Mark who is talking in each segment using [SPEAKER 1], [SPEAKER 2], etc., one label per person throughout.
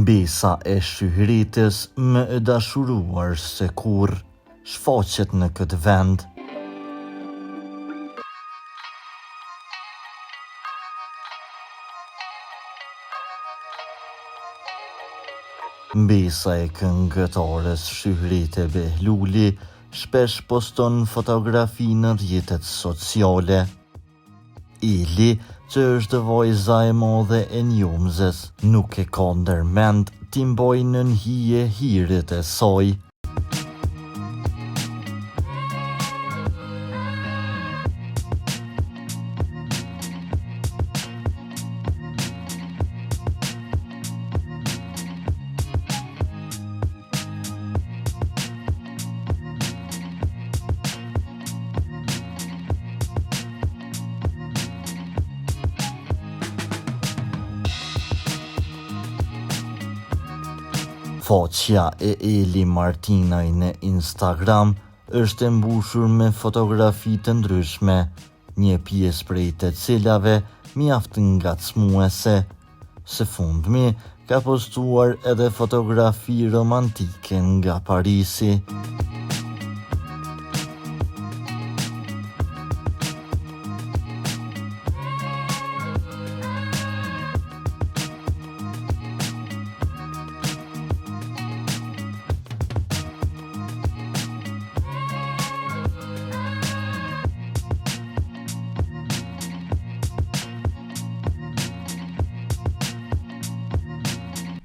[SPEAKER 1] Mbesa e Shyhretës më e dashuruar se kurrë shfaqet në këtë vend. Mbesa e këngëtares Shyhrete Behluli shpesh poston fotografi në rrjetet sociale. Ili, që është vajza e madhe e njomzes, nuk e ka ndërmend t'i mbajë nën hije hiret e saj. Faqja e Eli Martinaj në Instagram është e mbushur me fotografi të ndryshme, një pjesë prej të cilave mjaft ngacmuese. Së fundmi ka postuar edhe fotografi romantike nga Parisi.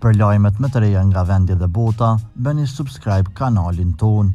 [SPEAKER 1] Për lajmet më të reja nga vendi dhe bota, bëni subscribe kanalin ton.